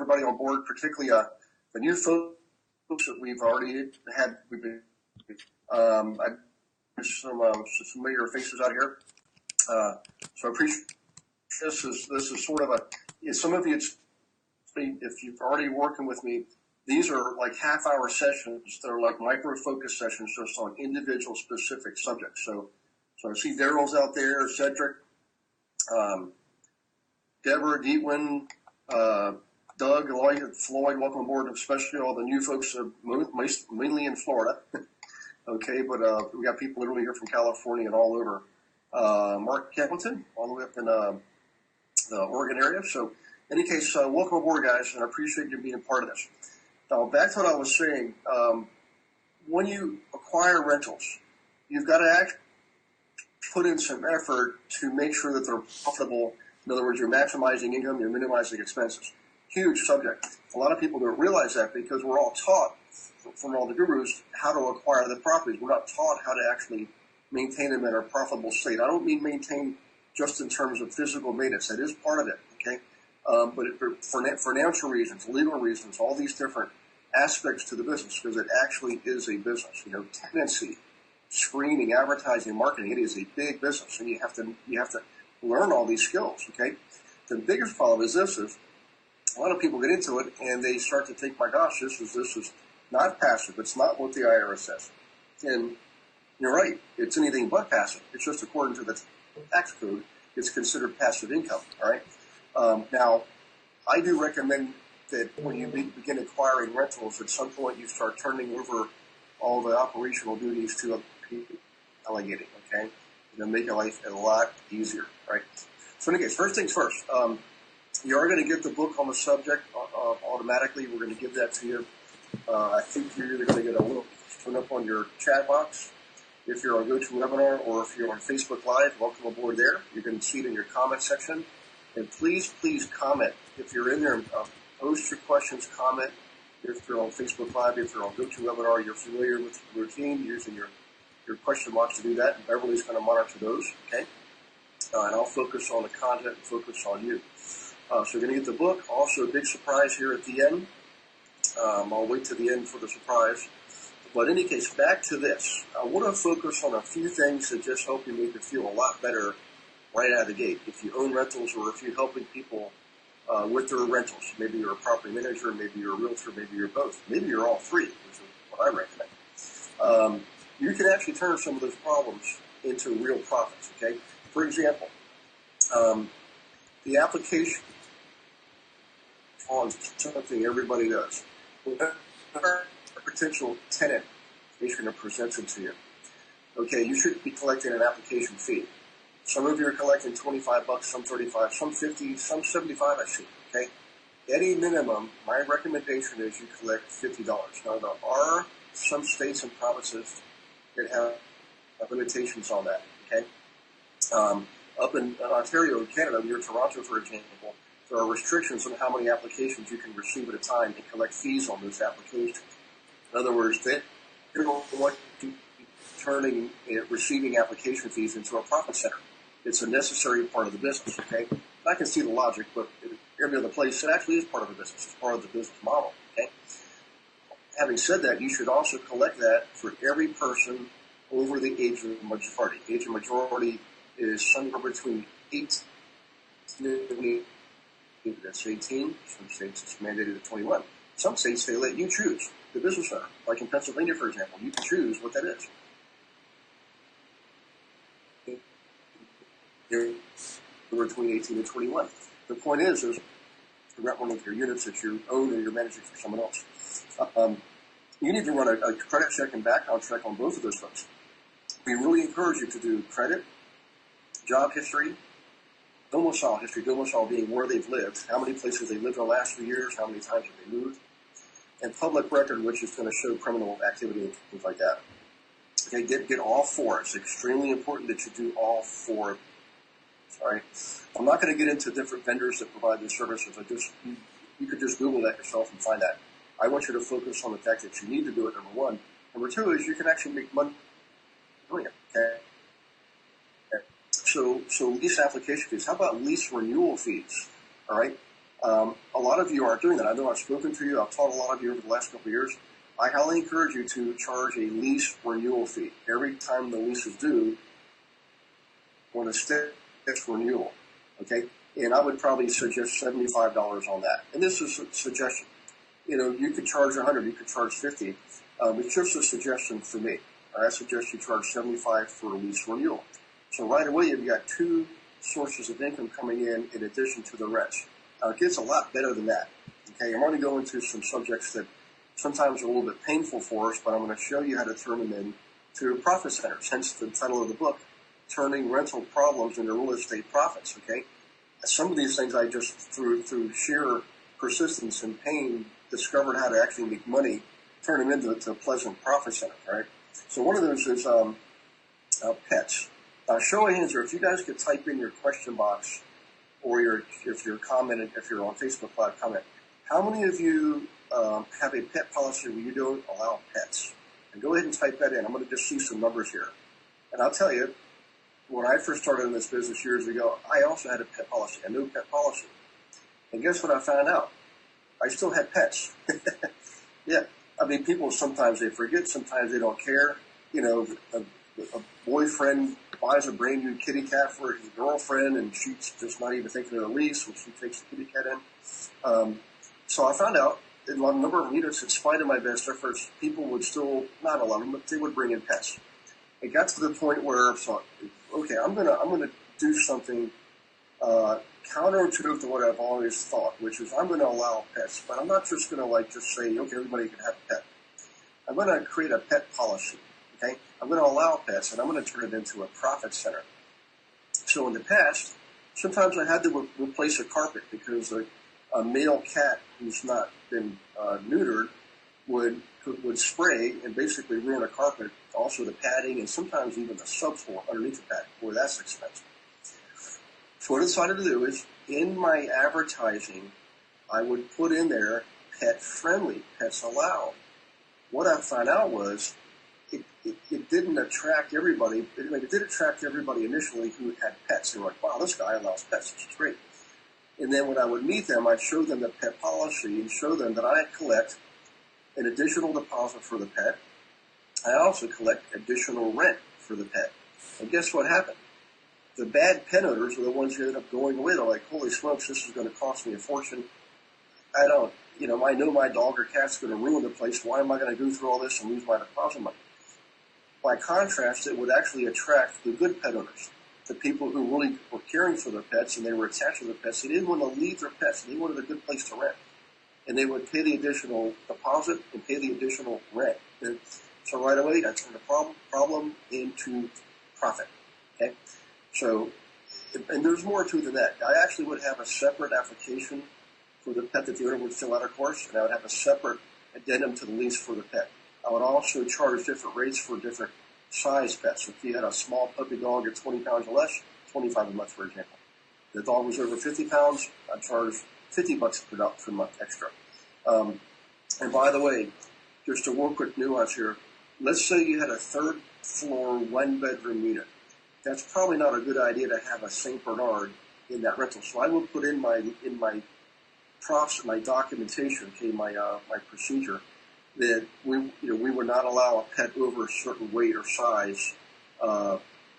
everybody on board, particularly the new folks that we've already had. We've been some familiar faces out here. So I appreciate this is sort of some of you, if you've already working with me, these are like half-hour sessions. They're like micro-focus sessions just on individual specific subjects. So I see Daryl's out there, Cedric, Deborah, Deetwin, Doug, Lloyd, Floyd, welcome aboard, especially all the new folks, mainly in Florida. Okay, but we got people literally here from California and all over. Mark Hamilton, all the way up in the Oregon area. So, in any case, welcome aboard, guys, and I appreciate you being a part of this. Now, back to what I was saying. When you acquire rentals, you've got to actually put in some effort to make sure that they're profitable. In other words, you're maximizing income, you're minimizing expenses. Huge subject. A lot of people don't realize that because we're all taught from all the gurus how to acquire the properties. We're not taught how to actually maintain them in a profitable state. I don't mean maintain just in terms of physical maintenance. That is part of it, okay? But for financial reasons, legal reasons, all these different aspects to the business, because it actually is a business. You know, tenancy, screening, advertising, marketing, it is a big business, and you have to learn all these skills, okay? The biggest problem is this is a lot of people get into it and they start to think, my gosh, this is not passive. It's not what the IRS says. And you're right. It's anything but passive. It's just according to the tax code, it's considered passive income. All right. Now, I do recommend that when you begin acquiring rentals, at some point you start turning over all the operational duties to delegating. Okay, it'll make your life a lot easier. Right. So, in any case, first things first. You are going to get the book on the subject automatically. We're going to give that to you. I think you're either going to get a link turn up on your chat box if you're on GoToWebinar, or if you're on Facebook Live. Welcome aboard there. You can see it in your comment section. And please comment. If you're in there, post your questions, comment. If you're on Facebook Live, if you're on GoToWebinar, you're familiar with the routine, using your question box to do that. And Beverly's going to monitor those, okay? And I'll focus on the content and focus on you. So you're going to get the book. Also, a big surprise here at the end. I'll wait to the end for the surprise. But in any case, back to this. I want to focus on a few things that just help you make it feel a lot better right out of the gate. If you own rentals, or if you're helping people with their rentals. Maybe you're a property manager, maybe you're a realtor, maybe you're both. Maybe you're all three, which is what I recommend. You can actually turn some of those problems into real profits, okay? For example, the application on something everybody does. A potential tenant is going to present it to you. Okay, you should be collecting an application fee. Some of you are collecting $25, some $35, some $50, some $75, I see, okay? At a minimum, my recommendation is you collect $50. Now, there are some states and provinces that have limitations on that, okay? Up in Ontario, Canada, near Toronto, for example, there are restrictions on how many applications you can receive at a time and collect fees on those applications. In other words, they don't want you turning receiving application fees into a profit center. It's a necessary part of the business, okay? I can see the logic, but every other place, it actually is part of the business. It's part of the business model, okay? Having said that, you should also collect that for every person over the age of majority. Age of majority is somewhere between 18 and that's 18. Some states it's mandated at 21. Some states they let you choose the business center. Like in Pennsylvania, for example, you can choose what that is. You're between 18 and 21. The point is you rent one of your units that you own or you're managing for someone else. You need to run a credit check and background check on both of those folks. We really encourage you to do credit, job history, domicile history, domicile being where they've lived, how many places they lived in the last few years, how many times have they moved, and public record, which is going to show criminal activity and things like that. Okay, get all four. It's extremely important that you do all four. Sorry, I'm not going to get into different vendors that provide these services. You could just Google that yourself and find that. I want you to focus on the fact that you need to do it, number one. Number two is you can actually make money doing it. Okay. So lease application fees. How about lease renewal fees? All right. A lot of you aren't doing that. I know I've spoken to you. I've taught a lot of you over the last couple of years. I highly encourage you to charge a lease renewal fee every time the lease is due when it's renewal. Okay, and I would probably suggest $75 on that. And this is a suggestion. You could charge 100, you could charge 50. It's just a suggestion for me. I suggest you charge 75 for a lease renewal. So right away, you've got two sources of income coming in addition to the rents. Now, it gets a lot better than that. Okay, I'm going to go into some subjects that sometimes are a little bit painful for us, but I'm going to show you how to turn them into profit centers, hence the title of the book, Turning Rental Problems into Real Estate Profits. Okay, some of these things I just, through sheer persistence and pain, discovered how to actually make money, turn them into a pleasant profit center, right? So one of those is pets. Show of hands, or if you guys could type in your question box, or if you're commenting, if you're on Facebook Live, comment. How many of you have a pet policy where you don't allow pets? And go ahead and type that in. I'm going to just see some numbers here. And I'll tell you, when I first started in this business years ago, I also had a pet policy, a no pet policy. And guess what I found out? I still had pets. Yeah. I mean, people sometimes they forget, sometimes they don't care. A boyfriend buys a brand new kitty cat for his girlfriend, and she's just not even thinking of the lease when she takes the kitty cat in. So I found out in a number of units, in spite of my best efforts, people would still, not a lot of them, but they would bring in pets. It got to the point where I thought, okay, I'm gonna do something counterintuitive to what I've always thought, which is I'm going to allow pets, but I'm not just going to just say, okay, everybody can have a pet. I'm going to create a pet policy. Okay, I'm going to allow pets, and I'm going to turn it into a profit center. So in the past, sometimes I had to replace a carpet because a male cat who's not been neutered would spray and basically ruin a carpet, also the padding, and sometimes even the subfloor underneath the padding. Boy, that's expensive. So what I decided to do is, in my advertising, I would put in there pet friendly, pets allowed. What I found out was it didn't attract everybody. It did attract everybody initially who had pets. They were like, wow, this guy allows pets. This is great. And then when I would meet them, I'd show them the pet policy and show them that I collect an additional deposit for the pet. I also collect additional rent for the pet. And guess what happened? The bad pet owners are the ones who ended up going away. They're like, holy smokes, this is going to cost me a fortune. I know my dog or cat's going to ruin the place. Why am I going to go through all this and lose my deposit money? By contrast, it would actually attract the good pet owners, the people who really were caring for their pets and they were attached to their pets. They didn't want to leave their pets. They wanted a good place to rent. And they would pay the additional deposit and pay the additional rent. And so right away, I turned the problem into profit. Okay? So, and there's more to it than that. I actually would have a separate application for the pet that the owner would fill out, of course, and I would have a separate addendum to the lease for the pet. I would also charge different rates for different size pets. So if you had a small puppy dog at 20 pounds or less, 25 a month, for example. If the dog was over 50 pounds, I'd charge $50 per month extra. And by the way, just a real quick nuance here. Let's say you had a third floor, one bedroom unit. That's probably not a good idea to have a St. Bernard in that rental. So I will put in my documentation, okay, my procedure, that we would not allow a pet over a certain weight or size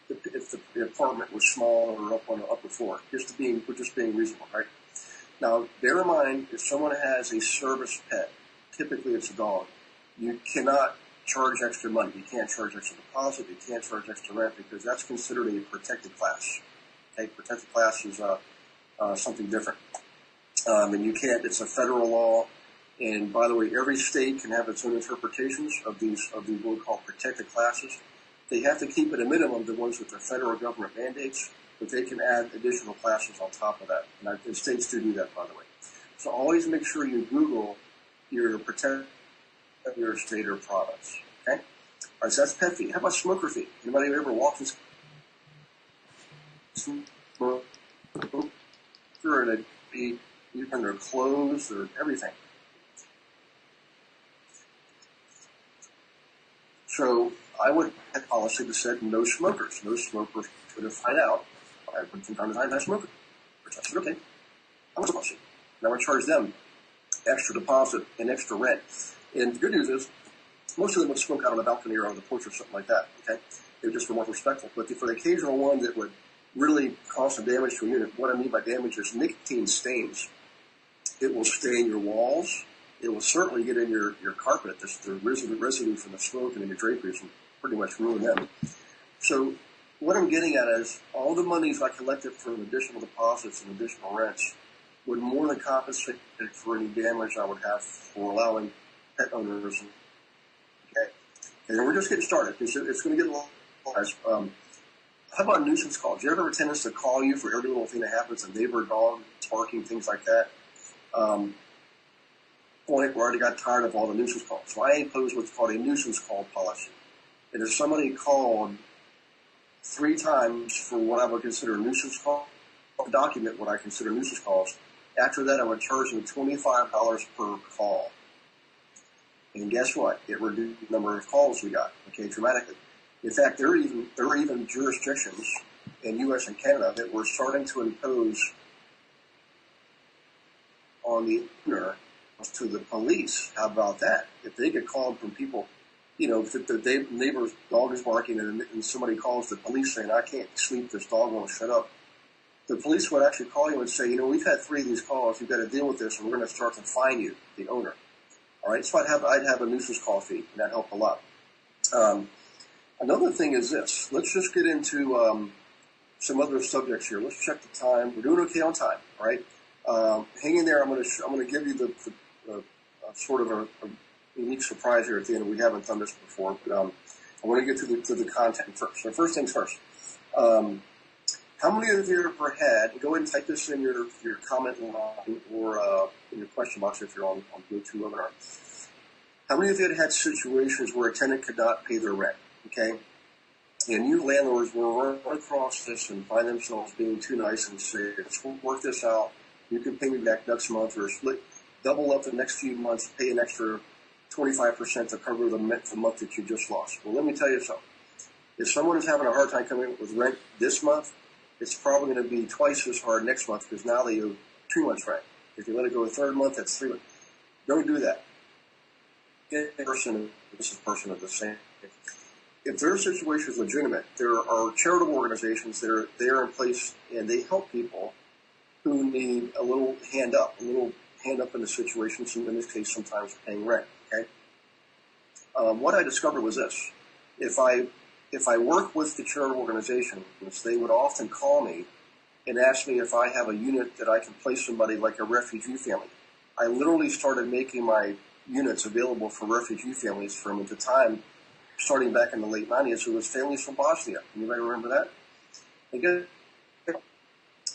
if the apartment was small or up on the upper floor. We're just being reasonable, right? Now, bear in mind, if someone has a service pet, typically it's a dog, you cannot charge extra money. You can't charge extra deposit. You can't charge extra rent because that's considered a protected class. Okay, protected class is something different. And you can't. It's a federal law. And by the way, every state can have its own interpretations of these what we call protected classes. They have to keep at a minimum the ones with the federal government mandates, but they can add additional classes on top of that. And states do that, by the way. So always make sure you Google your protected of your state or province. Okay? All right, so that's pet fee. How about smoker fee? Anybody ever walked in smoker and it'd be even their clothes or everything? So I would have a policy that said no smokers. No smokers could have find out. From time to time I smoke. Which I said, okay. How much policy? and I would charge them extra deposit and extra rent. And the good news is, most of them would smoke out on the balcony or on the porch or something like that, okay? They just were more respectful. But for the occasional one that would really cause some damage to a unit, what I mean by damage is nicotine stains. It will stain your walls. It will certainly get in your carpet, the residue from the smoke and in your draperies, and pretty much ruin them. So what I'm getting at is all the monies I collected from additional deposits and additional rents would more than compensate for any damage I would have for allowing pet owners. Okay, and we're just getting started. It's going to get a lot. How about nuisance calls? Do you ever have a tendency to call you for every little thing that happens, a neighbor, dog, barking, things like that? Point where I already got tired of all the nuisance calls. So I imposed what's called a nuisance call policy. And if somebody called 3 times for what I would consider a nuisance call, I'll document what I consider nuisance calls. After that, I would charge them $25 per call. And guess what? It reduced the number of calls we got, okay, dramatically. In fact, there are even jurisdictions in U.S. and Canada that were starting to impose on the owner to the police. How about that? If they get called from people, if the neighbor's dog is barking and somebody calls the police saying, I can't sleep, this dog won't shut up, the police would actually call you and say, we've had 3 of these calls, you've got to deal with this, and we're going to start to fine you, the owner. All right, so I'd have a nuisance call fee, and that helped a lot. Another thing is this. Let's just get into some other subjects here. Let's check the time. We're doing okay on time, all right? Hang in there. I'm going to give you the sort of a unique surprise here at the end. We haven't done this before, but I want to get to the content first. So first things first. How many of you ever had? Go ahead and type this in your comment line or in your question box if you're on GoToWebinar. How many of you had situations where a tenant could not pay their rent? Okay, and you landlords will run across this and find themselves being too nice and say, let's work this out. You can pay me back next month, or split, double up the next few months, pay an extra 25% to cover the month that you just lost. Well, let me tell you something. If someone is having a hard time coming up with rent this month, it's probably going to be twice as hard next month because now they owe 2 months rent. If you let it go a third month, that's 3 months. Don't do that. This is person of the same. If their situation is legitimate, there are charitable organizations that are there in place, and they help people who need a little hand up in the situation. So in this case, sometimes paying rent. Okay. What I discovered was this: if I work with the charitable organizations, they would often call me and ask me if I have a unit that I can place somebody like a refugee family. I literally started making my units available for refugee families from at the time. Starting back in the late 90s, it was families from Bosnia. Anybody remember that? They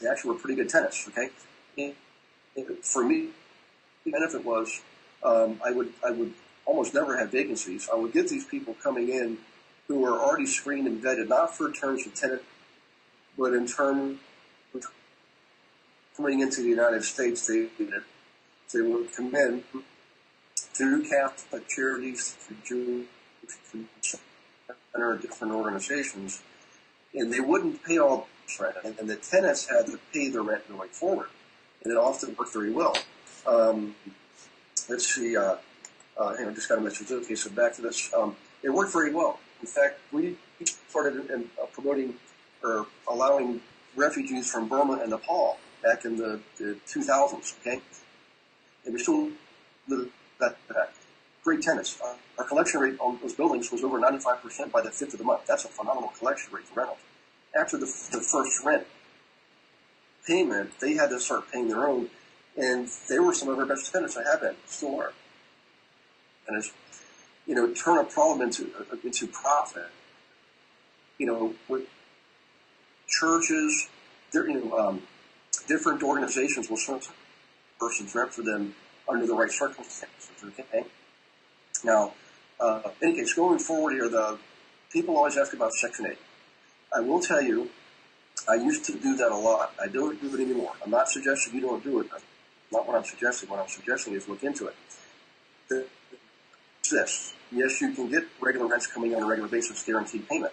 actually were pretty good tenants, okay? And for me, the benefit was I would almost never have vacancies. I would get these people coming in who are already screened and vetted, not for terms of tenant, but in terms of coming into the United States. They would come in through Catholic charities, through Jewish or different organizations, and they wouldn't pay all the rent, and the tenants had to pay the rent going forward, and it often worked very well. Let's see, hang on, I just got a message. Okay, so back to this. It worked very well. In fact, we started promoting or allowing refugees from Burma and Nepal back in the 2000s, okay? And we still live that. Great tenants. Our collection rate on those buildings was over 95% by the 5th of the month. That's a phenomenal collection rate for rentals. After the first rent payment, they had to start paying their own, and they were some of our best tenants I have been, still are. And it's, turn a problem into profit. With churches, different organizations will sort of person's rent for them under the right circumstances. Okay. Now, in any case, going forward here, the people always ask about Section 8. I will tell you, I used to do that a lot. I don't do it anymore. I'm not suggesting you don't do it. That's not what I'm suggesting. What I'm suggesting is look into it. This. Yes, you can get regular rents coming on a regular basis, guaranteed payment.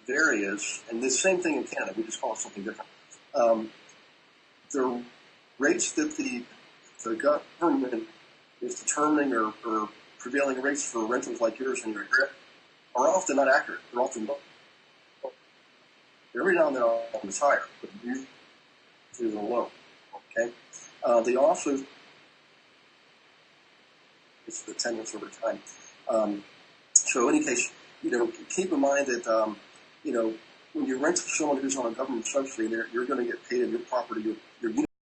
There is, and the same thing in Canada. We just call it something different. the rates that the government is determining or prevailing rates for rentals like yours in your area are often not accurate. They're often low. Every now and then it's higher, but usually they're low. Okay. They also, it's the attendance over time. So in any case, keep in mind that, when you rent to someone who's on a government subsidy, you're going to get paid in your property, your unit